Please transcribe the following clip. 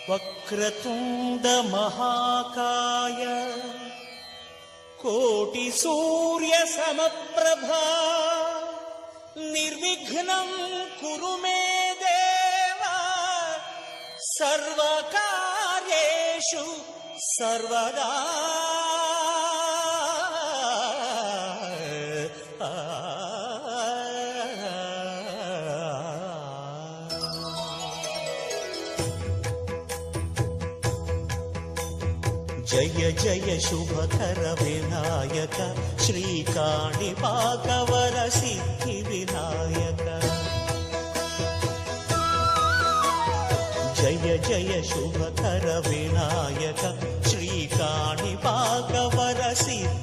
వక్రతుండ మహాకాయ కోటి సూర్య సమప్రభా నిర్విఘ్నం కురు మే దేవ సర్వకార్యేషు సర్వదా. జయ జయ శుభకర వినాయక శ్రీకాణిపాకవర సిద్ధి వినాయక. జయ జయ శుభకర వినాయక శ్రీకాణిపాకవర సిద్ధి